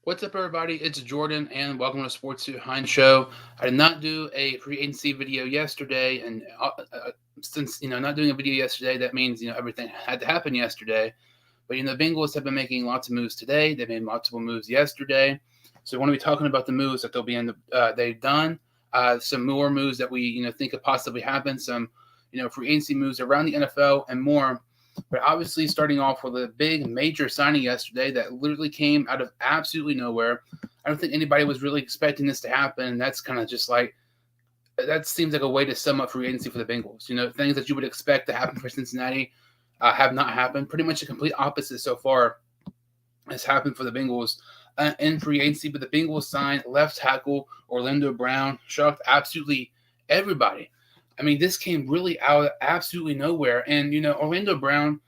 What's up, everybody? It's Jordan, and welcome to Sports Behind Show. I did not do a free agency video yesterday, and since not doing a video yesterday, that means everything had to happen yesterday. But the Bengals have been making lots of moves today. They made multiple moves yesterday, so we want to be talking about the moves that they'll be in. They've done some more moves that we think could possibly happen. Some free agency moves around the NFL and more. But obviously, starting off with a big major signing yesterday that literally came out of absolutely nowhere. I don't think anybody was really expecting this to happen. And that's kind of just like, that seems like a way to sum up free agency for the Bengals. Things that you would expect to happen for Cincinnati have not happened. Pretty much the complete opposite so far has happened for the Bengals in free agency. But the Bengals signed left tackle Orlando Brown, shocked absolutely everybody. I mean, this came really out of absolutely nowhere. And, Orlando Brown,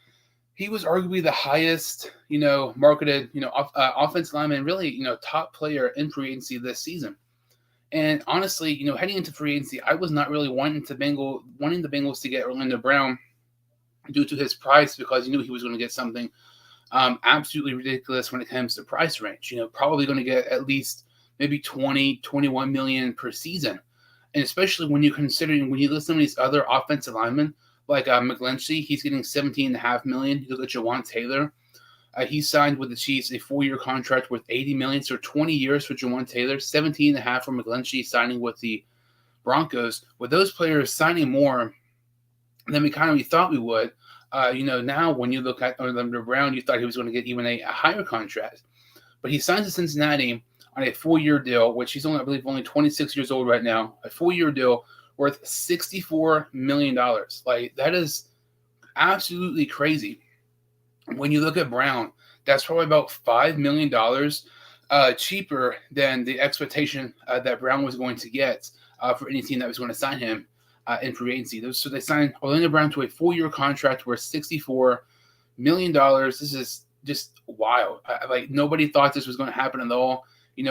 he was arguably the highest, marketed, offensive lineman, really, top player in free agency this season. And honestly, heading into free agency, I was not really wanting the Bengals to get Orlando Brown due to his price, because he knew he was going to get something absolutely ridiculous when it comes to price range. Probably going to get at least maybe 20, 21 million per season. And especially when you listen to these other offensive linemen, like McGlinchey, he's getting $17.5 million. You look at Jawan Taylor. He signed with the Chiefs a 4-year contract worth $80 million, so 20 years for Jawan Taylor, 17.5 for McGlinchey signing with the Broncos. With those players signing more than we thought we would, now when you look at Orlando Brown, you thought he was going to get even a higher contract. But he signs to Cincinnati on a 4-year deal, which he's only, I believe, only 26 years old right now. A 4-year deal worth $64 million. Like, that is absolutely crazy. When you look at Brown, that's probably about $5 million cheaper than the expectation that Brown was going to get for any team that was going to sign him in free agency. So they signed Orlando Brown to a 4-year contract worth $64 million. This is just wild. Like, nobody thought this was going to happen at all.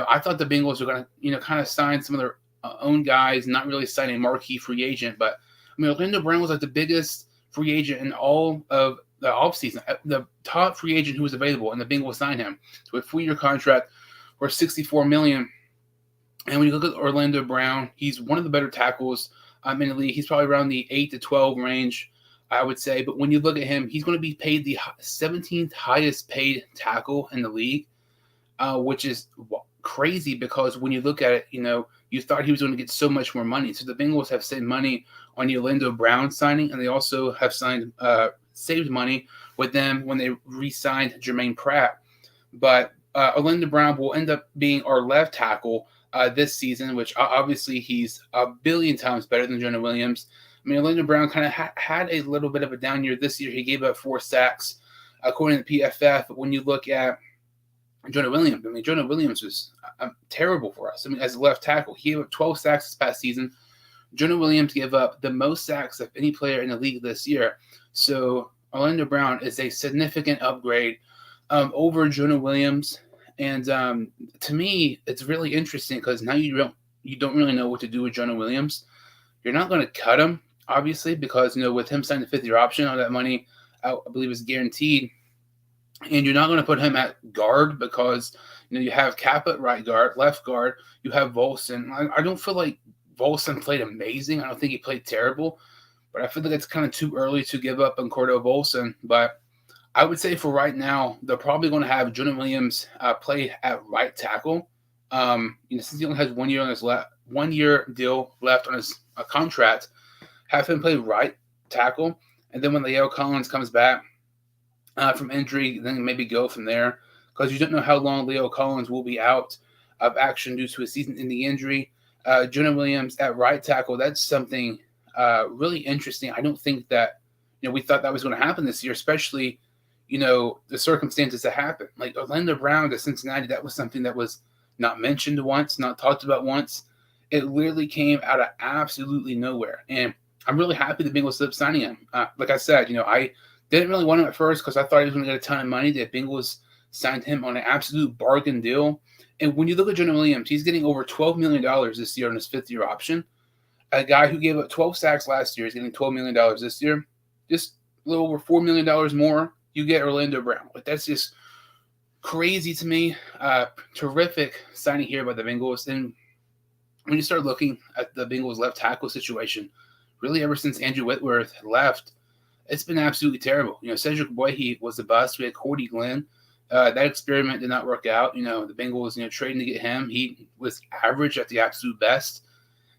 I thought the Bengals were going to, kind of sign some of their own guys, not really sign a marquee free agent. But, Orlando Brown was like the biggest free agent in all of the offseason, the top free agent who was available, and the Bengals signed him to a 4-year contract worth $64 million. And when you look at Orlando Brown, he's one of the better tackles in the league. He's probably around the 8 to 12 range, I would say. But when you look at him, he's going to be paid the 17th highest paid tackle in the league, which is crazy, because when you look at it, you thought he was going to get so much more money. So the Bengals have saved money on the Orlando Brown signing, and they also have saved money with them when they re-signed Jermaine Pratt. But Orlando Brown will end up being our left tackle this season, which obviously he's a billion times better than Jonah Williams. Orlando Brown kind of had a little bit of a down year this year. He gave up 4 sacks, according to PFF. But when you look at Jonah Williams, Jonah Williams was terrible for us. As a left tackle, he gave up 12 sacks this past season. Jonah Williams gave up the most sacks of any player in the league this year. So Orlando Brown is a significant upgrade over Jonah Williams. And to me, it's really interesting, because now you don't really know what to do with Jonah Williams. You're not going to cut him, obviously, because with him signing the 5th-year option, all that money I believe is guaranteed. And you're not going to put him at guard, because you have Kappa at right guard, left guard. You have Volson. I don't feel like Volson played amazing. I don't think he played terrible, but I feel like it's kind of too early to give up on Cordell Volson. But I would say for right now, they're probably going to have Jonah Williams play at right tackle. Since he only has 1 year on his 1 year deal left on his contract, have him play right tackle, and then when La'el Collins comes back from injury, then maybe go from there, because you don't know how long La'el Collins will be out of action due to a season-ending injury. Jonah Williams at right tackle, that's something really interesting. I don't think that we thought that was going to happen this year, especially the circumstances that happened. Like Orlando Brown to Cincinnati, that was something that was not mentioned once, not talked about once. It literally came out of absolutely nowhere, and I'm really happy the Bengals ended up signing him. Like I said, I didn't really want him at first, because I thought he was going to get a ton of money. The Bengals signed him on an absolute bargain deal. And when you look at Jonah Williams, he's getting over $12 million this year on his 5th-year option. A guy who gave up 12 sacks last year is getting $12 million this year. Just a little over $4 million more, you get Orlando Brown. Like, that's just crazy to me. Terrific signing here by the Bengals. And when you start looking at the Bengals left tackle situation, really ever since Andrew Whitworth left, it's been absolutely terrible. Cedric Boyhe was a bust. We had Cordy Glenn. That experiment did not work out. The Bengals, trading to get him. He was average at the absolute best.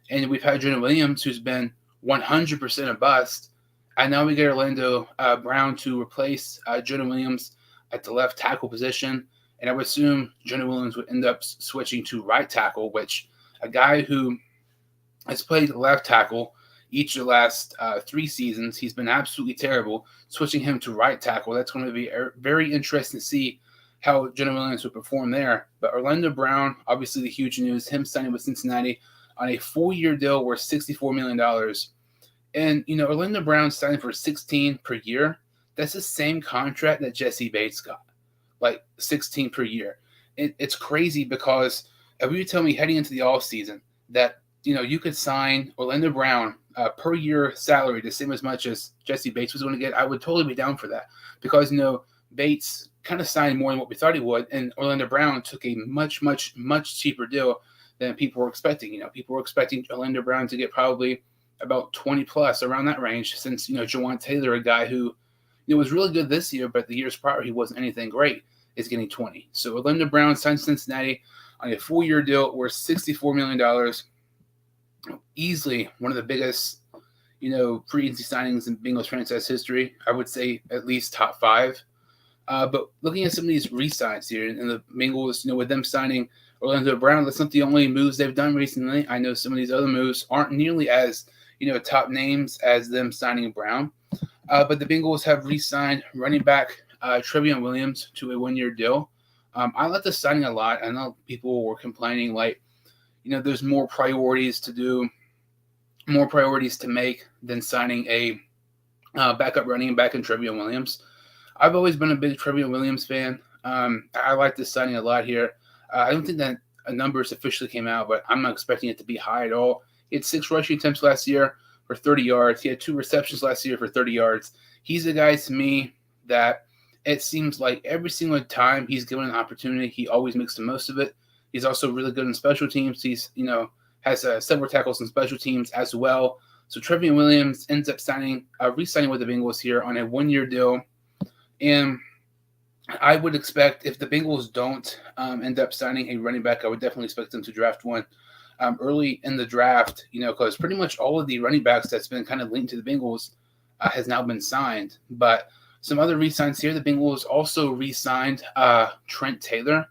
And we've had Travian Williams, who's been 100% a bust. And now we get Orlando Brown to replace Travian Williams at the left tackle position. And I would assume Travian Williams would end up switching to right tackle, which a guy who has played left tackle each of the last 3 seasons, he's been absolutely terrible. Switching him to right tackle, that's going to be very interesting to see how Travian Williams would perform there. But Orlando Brown, obviously the huge news, him signing with Cincinnati on a 4-year deal worth $64 million. And, Orlando Brown signing for $16 per year. That's the same contract that Jesse Bates got, like $16 per year. It's crazy because if you tell me heading into the offseason that, you could sign Orlando Brown per year salary the same as much as Jesse Bates was going to get, I would totally be down for that. Because, Bates kind of signed more than what we thought he would, and Orlando Brown took a much, much, much cheaper deal than people were expecting. People were expecting Orlando Brown to get probably about 20 plus, around that range, since, Jawan Taylor, a guy who, was really good this year, but the years prior he wasn't anything great, is getting 20. So Orlando Brown signed Cincinnati on a 4-year deal worth $64 million. Easily one of the biggest, free agency signings in Bengals franchise history. I would say at least top 5. But looking at some of these re-signs here, and the Bengals, with them signing Orlando Brown, that's not the only moves they've done recently. I know some of these other moves aren't nearly as, top names as them signing Brown. But the Bengals have re-signed running back Travian Williams to a 1-year deal. I like the signing a lot. I know people were complaining, like, there's more priorities to do, more priorities to make than signing a backup running back in Travian Williams. I've always been a big Travian Williams fan. I like this signing a lot here. I don't think that numbers officially came out, but I'm not expecting it to be high at all. He had 6 rushing attempts last year for 30 yards. He had 2 receptions last year for 30 yards. He's a guy to me that it seems like every single time he's given an opportunity, he always makes the most of it. He's also really good in special teams. He's, has several tackles in special teams as well. So Travian Williams ends up re-signing with the Bengals here on a 1-year deal. And I would expect, if the Bengals don't end up signing a running back, I would definitely expect them to draft one early in the draft, because pretty much all of the running backs that's been kind of linked to the Bengals has now been signed. But some other re-signs here, the Bengals also re-signed Trent Taylor.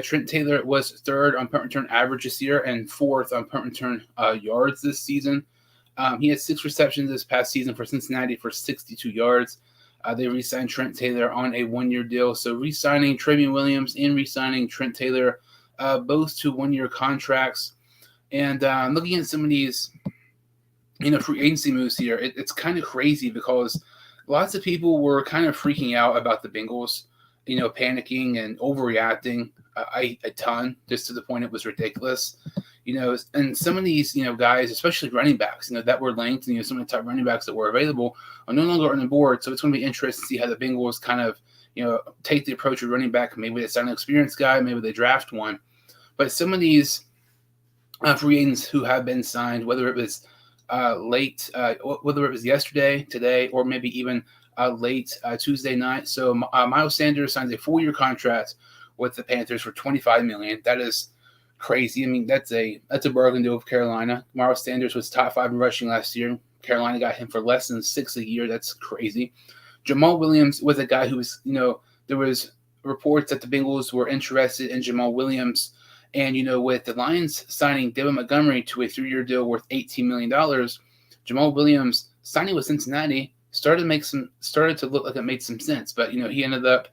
Trent Taylor was 3rd on punt return average this year and 4th on punt return yards this season. He had 6 receptions this past season for Cincinnati for 62 yards. They re-signed Trent Taylor on a 1-year deal. So re-signing Travian Williams and re-signing Trent Taylor, both to 1-year contracts. And looking at some of these, free agency moves here, it's kind of crazy because lots of people were kind of freaking out about the Bengals, panicking and overreacting a ton, just to the point it was ridiculous. And some of these, guys, especially running backs, that were linked, and some of the top running backs that were available are no longer on the board. So it's going to be interesting to see how the Bengals kind of, take the approach of running back. Maybe they sign an experienced guy, maybe they draft one. But some of these free agents who have been signed, whether it was whether it was yesterday, today, or maybe even late Tuesday night. So Miles Sanders signs a 4-year contract with the Panthers for $25 million. That is crazy. I mean, that's a bargain deal with Carolina. Miles Sanders was top 5 in rushing last year. Carolina got him for less than 6 a year. That's crazy. Jamal Williams was a guy who was, there was reports that the Bengals were interested in Jamal Williams. And, with the Lions signing David Montgomery to a 3-year deal worth $18 million, Jamal Williams signing with Cincinnati started to look like it made some sense. But, he ended up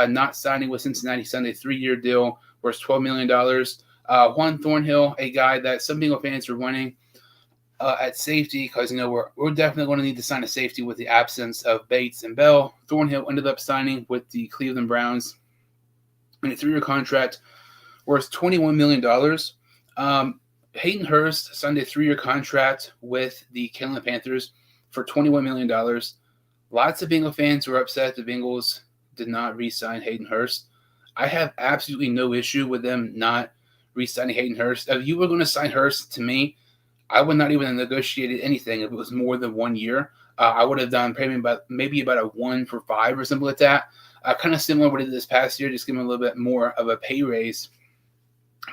not signing with Cincinnati. He signed a 3-year deal worth $12 million. Juan Thornhill, a guy that some Bengal fans were wanting at safety, because, we're definitely going to need to sign a safety with the absence of Bates and Bell. Thornhill ended up signing with the Cleveland Browns in a 3-year contract worth $21 million. Hayden Hurst signed a 3-year contract with the Carolina Panthers for $21 million. Lots of Bengal fans were upset the Bengals did not re-sign Hayden Hurst. I have absolutely no issue with them not re-signing Hayden Hurst. If you were going to sign Hurst, to me, I would not even have negotiated anything if it was more than 1 year. I would have done maybe about a 1 for 5 or something like that. Kind of similar to what I did this past year, just give him a little bit more of a pay raise.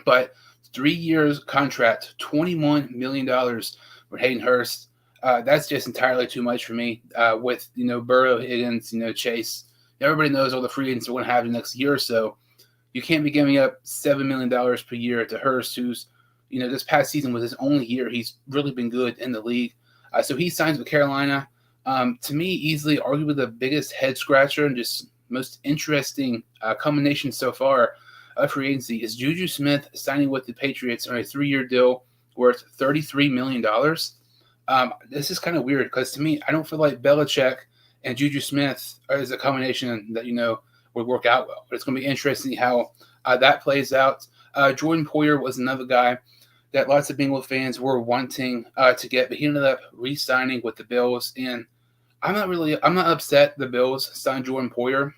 But 3 years contract, $21 million for Hayden Hurst. That's just entirely too much for me. With Burrow, Higgins, Chase, everybody knows all the free agents we're going to have the next year or so. You can't be giving up $7 million per year to Hurst, who's this past season was his only year. He's really been good in the league. So he signs with Carolina. To me, easily, arguably the biggest head scratcher and just most interesting combination so far of free agency is Juju Smith signing with the Patriots on a 3-year deal worth $33 million. This is kind of weird because to me, I don't feel like Belichick and Juju Smith is a combination that, would work out well. But it's going to be interesting how that plays out. Jordan Poyer was another guy that lots of Bengals fans were wanting to get, but he ended up re-signing with the Bills. And I'm not upset the Bills signed Jordan Poyer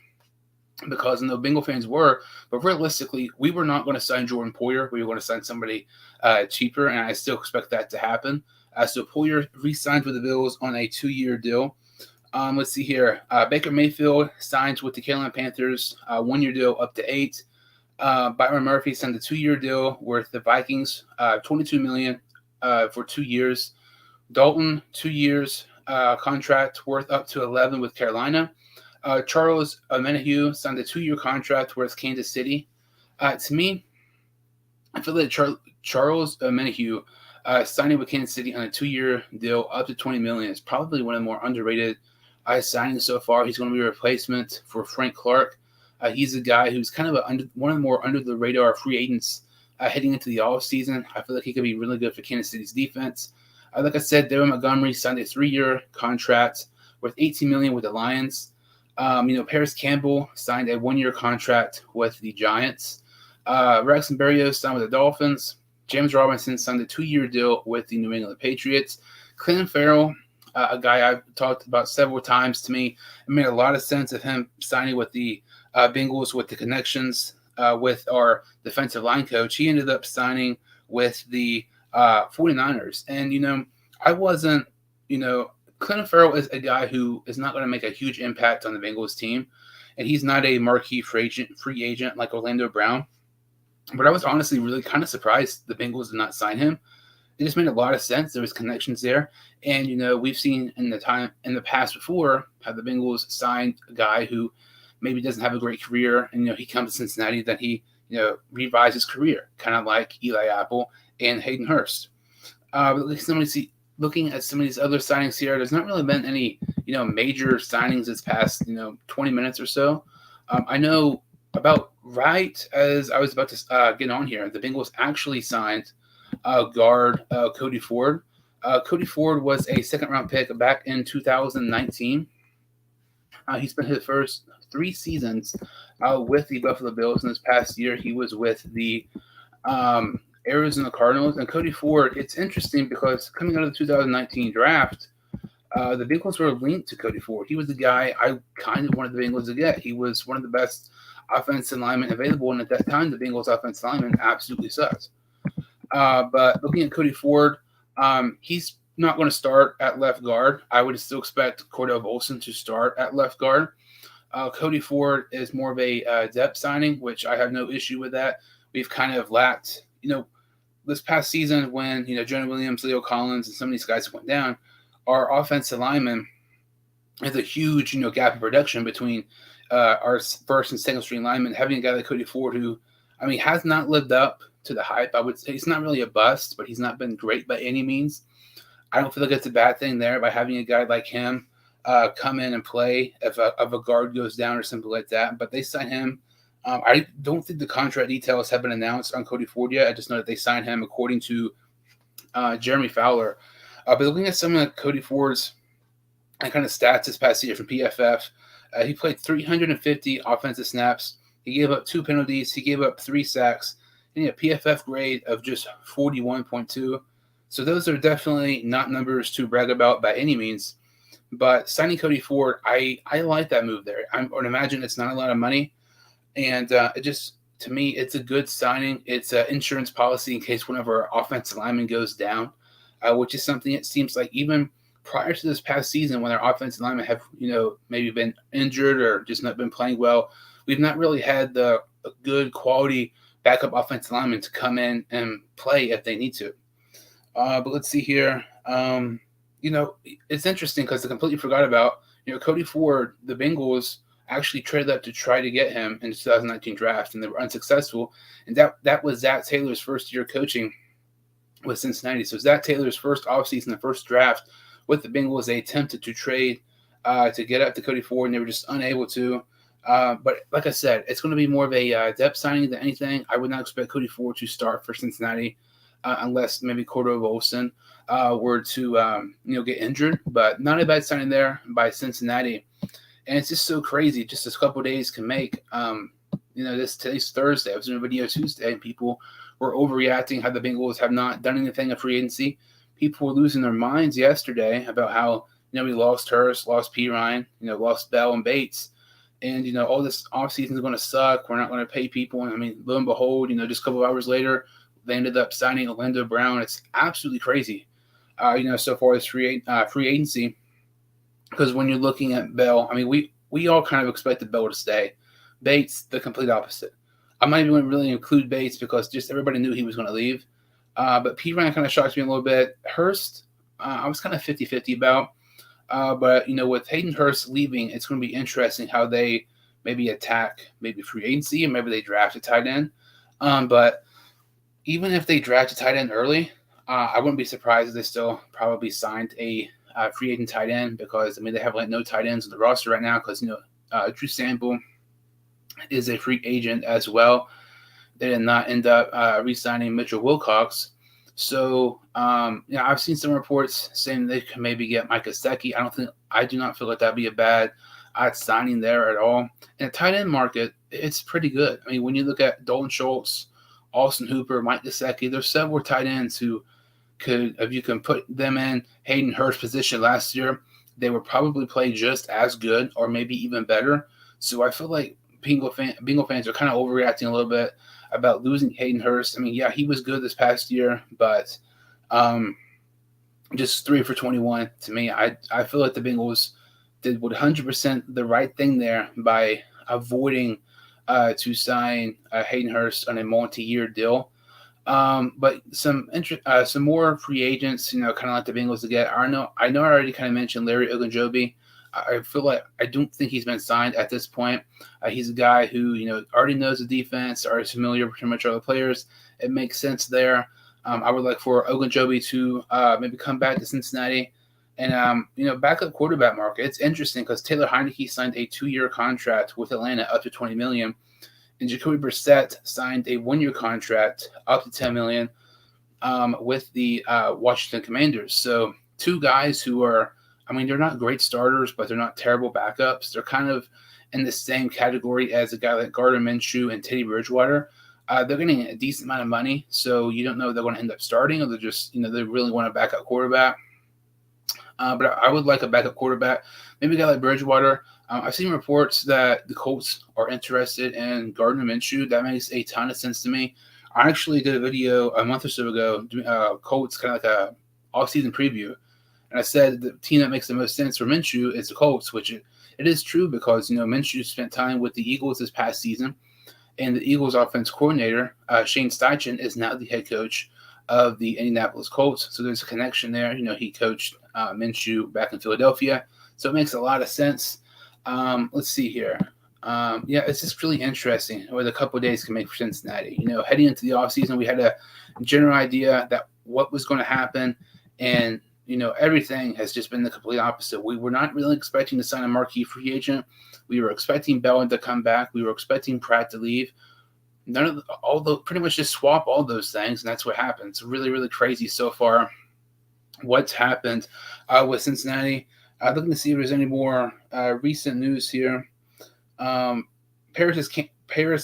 because I know Bengal fans were, but realistically, we were not going to sign Jordan Poyer. We were going to sign somebody cheaper, and I still expect that to happen. So Poyer re-signed with the Bills on a 2-year deal. Let's see here. Baker Mayfield signs with the Carolina Panthers, 1-year deal up to 8. Byron Murphy signed a 2-year deal worth the Vikings, $22 million for 2 years. Dalton, 2 years contract worth up to 11 with Carolina. Charles Omenihu signed a 2-year contract worth Kansas City. To me, I feel like Charles Omenihu signing with Kansas City on a 2-year deal up to $20 million is probably one of the more underrated signings so far. He's going to be a replacement for Frank Clark. He's a guy who's kind of one of the more under-the-radar free agents heading into the offseason. I feel like he could be really good for Kansas City's defense. Like I said, David Montgomery signed a 3-year contract worth $18 million with the Lions. Paris Campbell signed a 1-year contract with the Giants. Rex and Berrios signed with the Dolphins. James Robinson signed a 2-year deal with the New England Patriots. Clinton Farrell, a guy I've talked about several times, to me, it made a lot of sense of him signing with the Bengals with the connections with our defensive line coach. He ended up signing with the 49ers. And, I wasn't, Clinton Farrell is a guy who is not going to make a huge impact on the Bengals team. And he's not a marquee free agent like Orlando Brown. But I was honestly really kind of surprised the Bengals did not sign him. It just made a lot of sense. There was connections there. And, we've seen in the past before how the Bengals signed a guy who maybe doesn't have a great career. And, he comes to Cincinnati, then he, revives his career, kind of like Eli Apple and Hayden Hurst. Looking at some of these other signings here, there's not really been any, major signings this past, 20 minutes or so. I know about right as I was about to get on here, the Bengals actually signed guard Cody Ford. Cody Ford was a second-round pick back in 2019. He spent his first 3 seasons with the Buffalo Bills. In this past year, he was with the Arizona Cardinals. And Cody Ford, it's interesting because coming out of the 2019 draft, the Bengals were linked to Cody Ford. He was the guy I kind of wanted the Bengals to get. He was one of the best offensive linemen available, and at that time, the Bengals offensive lineman absolutely sucked. But looking at Cody Ford, he's not going to start at left guard. I would still expect Cordell Volson to start at left guard. Cody Ford is more of a depth signing, which I have no issue with that. We've kind of lacked, this past season when, Jonah Williams, Leo Collins, and some of these guys went down, our offensive linemen has a huge, gap in production between our first and second string linemen. Having a guy like Cody Ford who, has not lived up to the hype. I would say he's not really a bust, but he's not been great by any means. I don't feel like it's a bad thing there by having a guy like him come in and play if a guard goes down or something like that. But they signed him. I don't think the contract details have been announced on Cody Ford yet. I just know that they signed him according to Jeremy Fowler. But looking at some of Cody Ford's kind of stats this past year from PFF, he played 350 offensive snaps. He gave up 2 penalties. He gave up 3 sacks. And a PFF grade of just 41.2. So those are definitely not numbers to brag about by any means. But signing Cody Ford, I like that move there. I would imagine it's not a lot of money. And it just, to me, it's a good signing. It's an insurance policy in case one of our offensive linemen goes down, which is something it seems like even prior to this past season when our offensive linemen have, maybe been injured or just not been playing well, we've not really had the good quality backup offensive linemen to come in and play if they need to. But let's see here. It's interesting because I completely forgot about, Cody Ford, the Bengals actually traded up to try to get him in the 2019 draft, and they were unsuccessful. And that was Zach Taylor's first year coaching with Cincinnati. So Zach Taylor's first offseason, the first draft with the Bengals, they attempted to trade to get up to Cody Ford, and they were just unable to. But like I said, it's going to be more of a depth signing than anything. I would not expect Cody Ford to start for Cincinnati unless maybe Cordova Olsen were to get injured. But not a bad signing there by Cincinnati. And it's just so crazy. Just a couple of days can make. Today's Thursday. I was in a video Tuesday, and people were overreacting how the Bengals have not done anything in free agency. People were losing their minds yesterday about how we lost Hurst, lost Pirine, lost Bell and Bates, and all this offseason is going to suck. We're not going to pay people. And I mean, lo and behold, just a couple of hours later, they ended up signing Orlando Brown. It's absolutely crazy. So far as free agency. Because when you're looking at Bell, I mean, we all kind of expected Bell to stay. Bates, the complete opposite. I'm not even going to really include Bates because just everybody knew he was going to leave. But Pirine kind of shocked me a little bit. Hurst, I was kind of 50-50 about. But, with Hayden Hurst leaving, it's going to be interesting how they maybe attack maybe free agency and maybe they draft a tight end. But even if they draft a tight end early, I wouldn't be surprised if they still probably signed a free agent tight end because, they have no tight ends on the roster right now because, Drew Sample is a free agent as well. They did not end up re-signing Mitchell Wilcox. So, I've seen some reports saying they can maybe get Mike Gesicki. I do not feel like that'd be a bad signing there at all. In the tight end market, it's pretty good. I mean, when you look at Dalton Schultz, Austin Hooper, Mike Gesicki, there's several tight ends who could, if you can put them in Hayden Hurst's position last year, they would probably play just as good or maybe even better. So I feel like Bengal fans are kind of overreacting a little bit about losing Hayden Hurst. I mean, yeah, he was good this past year, but just 3 for 21 to me. I feel like the Bengals did 100% the right thing there by avoiding to sign Hayden Hurst on a multi-year deal. But some more free agents, kind of like the Bengals to get. I know I already kind of mentioned Larry Ogunjobi. I feel like I don't think he's been signed at this point. He's a guy who, already knows the defense, already familiar with pretty much all the players. It makes sense there. I would like for Ogunjobi to maybe come back to Cincinnati. And, backup quarterback market. It's interesting because Taylor Heineke signed a 2-year contract with Atlanta up to $20 million. And Jacoby Brissett signed a 1-year contract up to $10 million with the Washington Commanders. So 2 guys who are, they're not great starters, but they're not terrible backups. They're kind of in the same category as a guy like Gardner Minshew and Teddy Bridgewater. They're getting a decent amount of money, so you don't know if they're going to end up starting or they're just, they really want a backup quarterback. But I would like a backup quarterback. Maybe a guy like Bridgewater. I've seen reports that the Colts are interested in Gardner Minshew. That makes a ton of sense to me. I actually did a video a month or so ago, Colts, kind of like a off-season preview. And I said the team that makes the most sense for Minshew is the Colts, which it is true because, Minshew spent time with the Eagles this past season. And the Eagles offense coordinator, Shane Steichen, is now the head coach of the Indianapolis Colts. So there's a connection there. He coached Minshew back in Philadelphia. So it makes a lot of sense. Let's see here. It's just really interesting what a couple of days can make for Cincinnati. Heading into the offseason, we had a general idea that what was going to happen. And, everything has just been the complete opposite. We were not really expecting to sign a marquee free agent. We were expecting Bell to come back. We were expecting Pratt to leave. Pretty much just swap all those things, and that's what happened. It's really, really crazy so far what's happened with Cincinnati. Looking to see if there's any more recent news here. Paris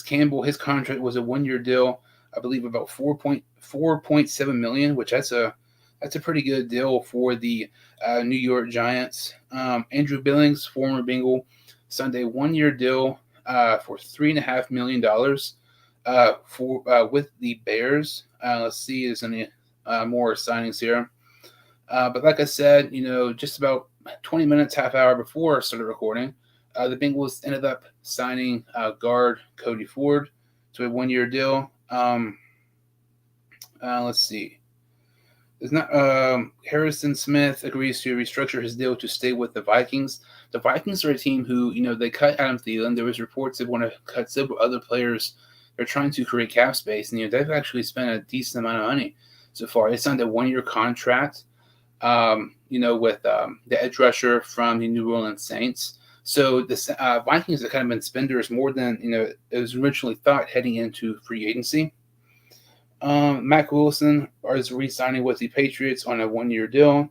Campbell, his contract was a 1-year deal, I believe about $4.7 million, which that's a pretty good deal for the New York Giants. Andrew Billings, former Bengal, signed a 1-year deal for $3.5 million for with the Bears. Let's see, is any more signings here. But like I said, just about 20 minutes, half hour before I started recording, the Bengals ended up signing guard Cody Ford to a 1-year deal. Let's see. There's not Harrison Smith agrees to restructure his deal to stay with the Vikings. The Vikings are a team who, they cut Adam Thielen. There was reports they want to cut several other players. They're trying to create cap space, and they've actually spent a decent amount of money so far. They signed a 1-year contract, with the edge rusher from the New Orleans Saints. So the Vikings have kind of been spenders more than it was originally thought heading into free agency. Mack Wilson is re-signing with the Patriots on a 1-year deal.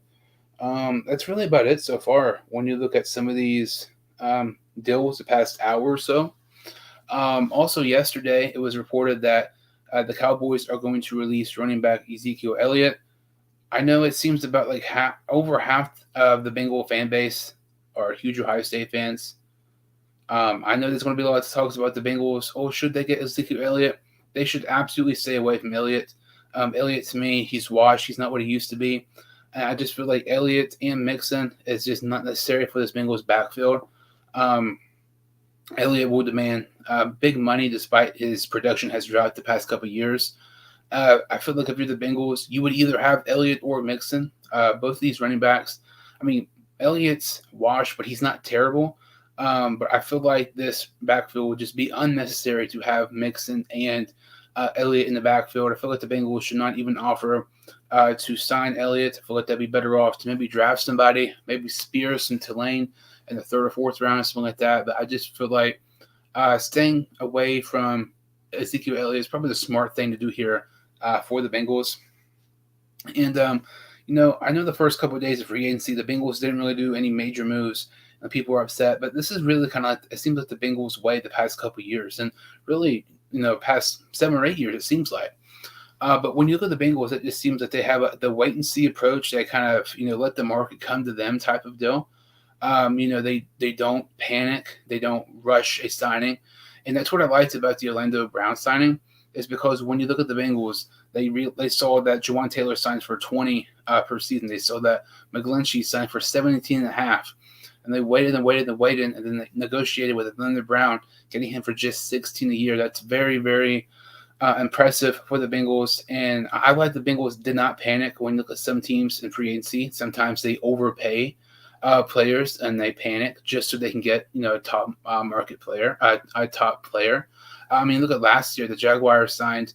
That's really about it so far when you look at some of these deals the past hour or so. Also yesterday, it was reported that the Cowboys are going to release running back Ezekiel Elliott. I know it seems about like over half of the Bengal fan base are huge Ohio State fans. I know there's going to be a lot of talks about the Bengals. Oh, should they get Ezekiel Elliott? They should absolutely stay away from Elliott. Elliott, to me, he's washed. He's not what he used to be. And I just feel like Elliott and Mixon is just not necessary for this Bengals backfield. Elliott will demand big money despite his production has dropped the past couple of years. I feel like if you're the Bengals, you would either have Elliott or Mixon, both of these running backs. I mean, Elliott's washed, but he's not terrible. But I feel like this backfield would just be unnecessary to have Mixon and Elliott in the backfield. I feel like the Bengals should not even offer to sign Elliott. I feel like they'd be better off to maybe draft somebody, maybe spear some Tulane in the 3rd or 4th round, something like that. But I just feel like staying away from Ezekiel Elliott is probably the smart thing to do here for the Bengals. And, I know the first couple of days of free agency, the Bengals didn't really do any major moves. And people are upset, but this is really kind of like, it seems like the Bengals' way the past couple of years, and really, past 7 or 8 years, it seems like. But when you look at the Bengals, it just seems that they have the wait and see approach. They kind of, let the market come to them type of deal. They don't panic. They don't rush a signing. And that's what I liked about the Orlando Brown signing, is because when you look at the Bengals, they saw that Juwan Taylor signed for 20 per season. They saw that McGlinchey signed for 17.5. And they waited and waited and waited, and then they negotiated with Orlando Brown, getting him for just 16 a year. That's very, very impressive for the Bengals. And I like the Bengals did not panic when you look at some teams in free agency. Sometimes they overpay players and they panic just so they can get a top market player, a top player. I mean, look at last year. The Jaguars signed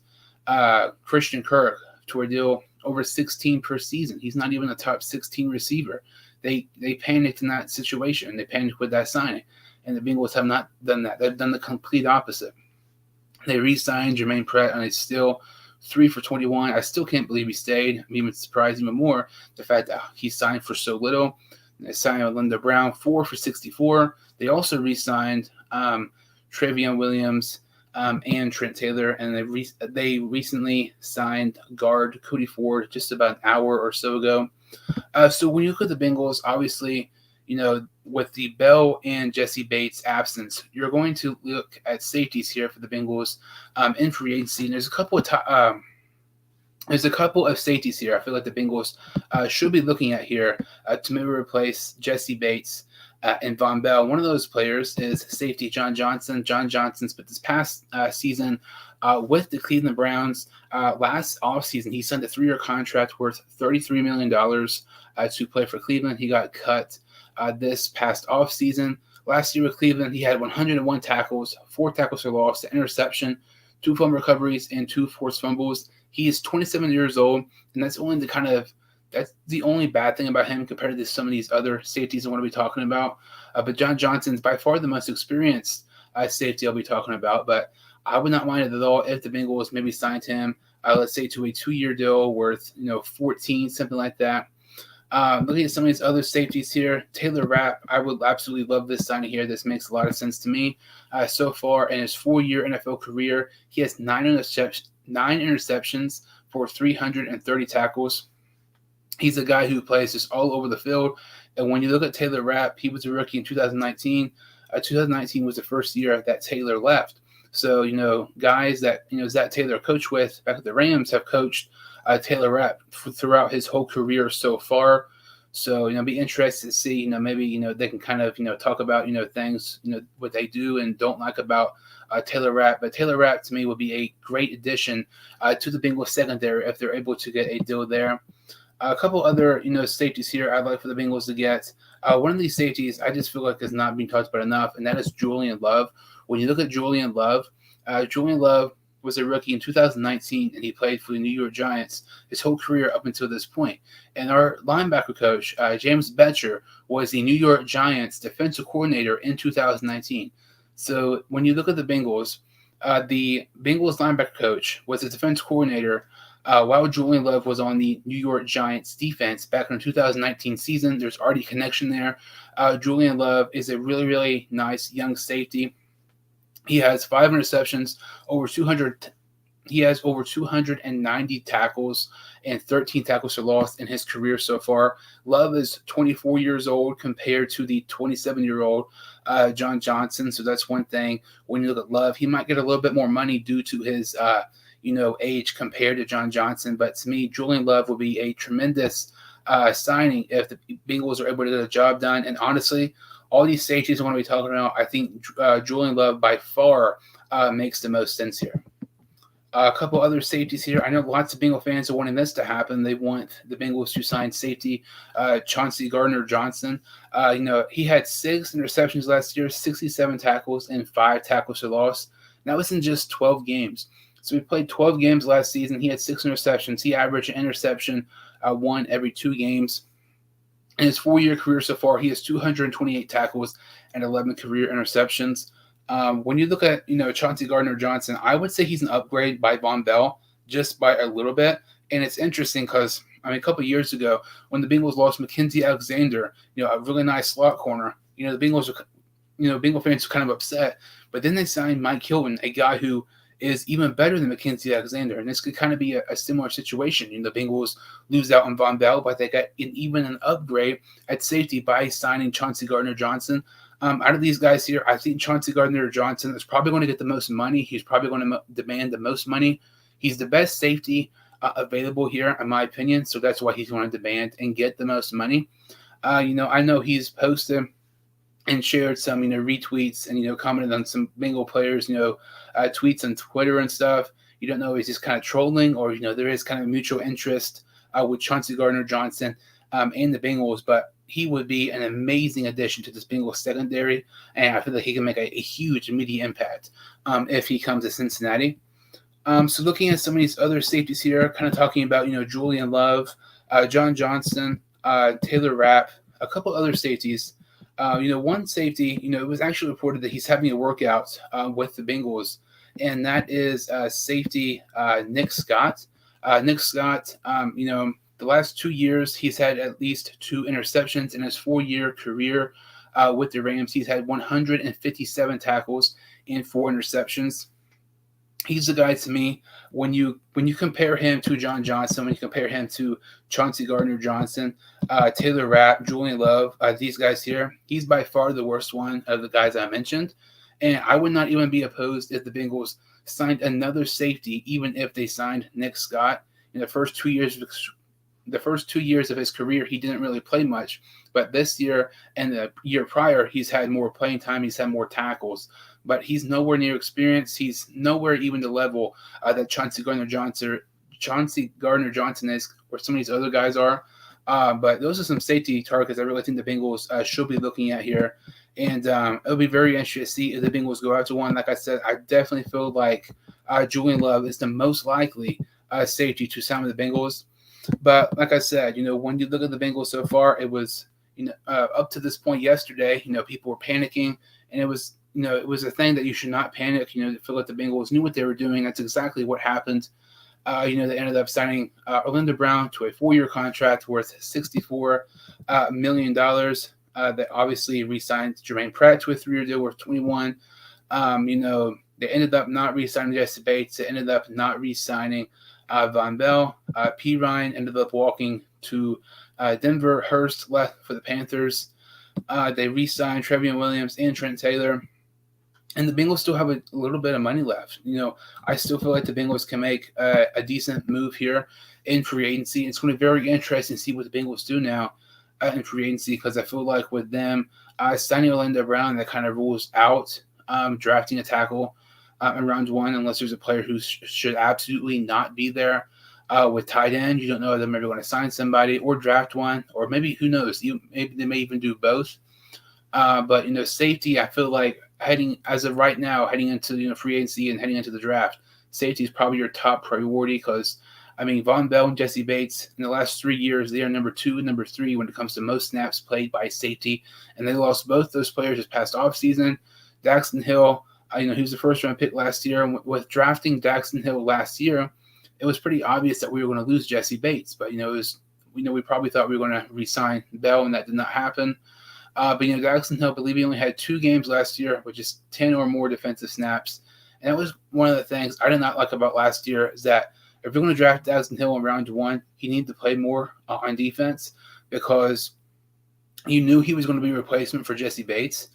Christian Kirk to a deal over 16 per season. He's not even a top 16 receiver. They panicked in that situation. They panicked with that signing. And the Bengals have not done that. They've done the complete opposite. They re-signed Jermaine Pratt on a still 3 for 21. I still can't believe he stayed. I'm even surprised even more the fact that he signed for so little. They signed Linda Brown 4 for 64. They also re-signed Travian Williams and Trent Taylor, and they recently signed guard Cody Ford just about an hour or so ago. So when you look at the Bengals, obviously, with the Bell and Jesse Bates absence, you're going to look at safeties here for the Bengals in free agency. And there's a couple of safeties here I feel like the Bengals should be looking at here to maybe replace Jesse Bates and Von Bell. One of those players is safety John Johnson. John Johnson spent this past season with the Cleveland Browns. Last offseason, he signed a 3-year contract worth $33 million to play for Cleveland. He got cut this past offseason. Last year with Cleveland, he had 101 tackles, 4 tackles for loss, an interception, 2 fumble recoveries, and 2 forced fumbles. He is 27 years old, and that's the only bad thing about him compared to some of these other safeties I want to be talking about. But John Johnson's by far the most experienced safety I'll be talking about. But I would not mind it at all if the Bengals maybe signed him, let's say, to a 2-year deal worth 14, something like that. Looking at some of these other safeties here, Taylor Rapp, I would absolutely love this signing here. This makes a lot of sense to me. So far in his 4-year NFL career, he has 9 interceptions for 330 tackles. He's a guy who plays just all over the field. And when you look at Taylor Rapp, he was a rookie in 2019. 2019 was the first year that Taylor left. So, guys that, Zach Taylor coached with back at the Rams have coached Taylor Rapp throughout his whole career so far. So, be interested to see, maybe, they can kind of, talk about, things, what they do and don't like about Taylor Rapp. But Taylor Rapp, to me, would be a great addition to the Bengals secondary if they're able to get a deal there. A couple other, safeties here I'd like for the Bengals to get. One of these safeties I just feel like is not being talked about enough, and that is Julian Love. When you look at Julian Love was a rookie in 2019, and he played for the New York Giants his whole career up until this point. And our linebacker coach, James Betcher, was the New York Giants defensive coordinator in 2019. So when you look at the Bengals linebacker coach was the defense coordinator while Julian Love was on the New York Giants defense back in the 2019 season. There's already a connection there. Julian Love is a really, really nice young safety. He has 5 interceptions, he has over 290 tackles and 13 tackles for loss in his career so far. Love is 24 years old compared to the 27-year-old John Johnson. So that's one thing. When you look at Love, he might get a little bit more money due to his age compared to John Johnson. But to me, Julian Love will be a tremendous signing if the Bengals are able to get a job done. And honestly, all these safeties I want to be talking about, I think Julian Love by far makes the most sense here. A couple other safeties here. I know lots of Bengal fans are wanting this to happen. They want the Bengals to sign safety Chauncey Gardner Johnson. He had 6 interceptions last year, 67 tackles, and 5 tackles for loss. And that was in just 12 games. So we played 12 games last season. He had 6 interceptions. He averaged an interception 1 every 2 games. In his 4-year career so far, he has 228 tackles and 11 career interceptions. When you look at, Chauncey Gardner Johnson, I would say he's an upgrade by Von Bell just by a little bit. And it's interesting because, a couple of years ago when the Bengals lost Mackenzie Alexander, a really nice slot corner, the Bengals are, Bengal fans are kind of upset. But then they signed Mike Hilton, a guy who is even better than Mackenzie Alexander. And this could kind of be a similar situation. The Bengals lose out on Von Bell, but they got even an upgrade at safety by signing Chauncey Gardner Johnson. Out of these guys here, I think Chauncey Gardner Johnson is probably going to get the most money. He's probably going to demand the most money. He's the best safety available here, in my opinion. So that's why he's going to demand and get the most money. I know he's posted and shared some, retweets and, commented on some Bengal players, tweets on Twitter and stuff. You don't know if he's just kind of trolling or, there is kind of mutual interest with Chauncey Gardner Johnson and the Bengals, but he would be an amazing addition to this Bengals secondary, and I feel like he can make a huge immediate impact if he comes to Cincinnati. So looking at some of these other safeties here, kind of talking about, Julian Love, John Johnson, Taylor Rapp, a couple other safeties. One safety, it was actually reported that he's having a workout with the Bengals, and that is safety Nick Scott. Nick Scott, the last 2 years, he's had at least 2 interceptions in his 4-year career with the Rams. He's had 157 tackles and 4 interceptions. He's the guy to me, when you compare him to John Johnson, when you compare him to Chauncey Gardner Johnson, Taylor Rapp, Julian Love, these guys here, he's by far the worst one of the guys I mentioned. And I would not even be opposed if the Bengals signed another safety, even if they signed Nick Scott. In the first 2 years of his career, he didn't really play much. But this year and the year prior, he's had more playing time. He's had more tackles. But he's nowhere near experienced. He's nowhere even the level that Chauncey Gardner Johnson is, or some of these other guys are. But those are some safety targets I really think the Bengals should be looking at here. And it'll be very interesting to see if the Bengals go out to one. Like I said, I definitely feel like Julian Love is the most likely safety to sign with the Bengals. But like I said, when you look at the Bengals so far, it was, up to this point yesterday, people were panicking, and it was a thing that you should not panic. To feel like the Bengals knew what they were doing. That's exactly what happened. They ended up signing Orlando Brown to a 4-year contract worth $64 million. They obviously re-signed Jermaine Pratt to a 3-year deal worth $21. They ended up not re-signing Jesse Bates. They ended up not re-signing Von Bell. P. Ryan ended up walking to Denver. Hurst left for the Panthers. They re-signed Travian Williams and Trent Taylor. And the Bengals still have a little bit of money left. I still feel like the Bengals can make a decent move here in free agency. It's going to be very interesting to see what the Bengals do now in free agency, because I feel like with them signing Orlando Brown, that kind of rules out drafting a tackle in round 1 unless there's a player who should absolutely not be there. With tight end, you don't know if they're maybe going to sign somebody or draft one, or maybe, who knows, maybe they may even do both. But safety, I feel like as of right now, heading into free agency and heading into the draft, safety is probably your top priority, because Von Bell and Jesse Bates, in the last 3 years, they are number 2 and number 3 when it comes to most snaps played by safety, and they lost both those players this past offseason. Daxton Hill, he was the first-round pick last year, and with drafting Daxton Hill last year, it was pretty obvious that we were going to lose Jesse Bates, but we probably thought we were going to re-sign Bell, and that did not happen. But Daxton Hill, I believe he only had 2 games last year with just 10 or more defensive snaps. And that was one of the things I did not like about last year, is that if you're going to draft Daxton Hill in round 1, he needed to play more on defense, because you knew he was going to be a replacement for Jesse Bates,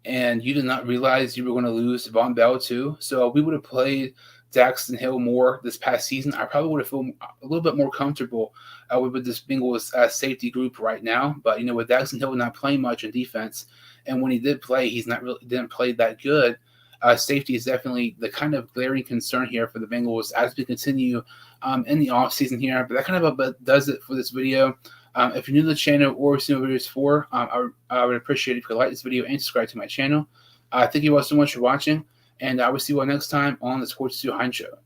and you did not realize you were going to lose Von Bell too. So we would have played Daxton Hill more this past season. I probably would have felt a little bit more comfortable with this Bengals safety group right now. But with Daxton Hill not playing much in defense, and when he did play, didn't play that good. Safety is definitely the kind of glaring concern here for the Bengals as we continue in the offseason here. But that kind of does it for this video. If you're new to the channel or see what videos for, I would appreciate it if you could like this video and subscribe to my channel. Thank you all so much for watching, and I will see you all next time on the Sports 2 Hein Show.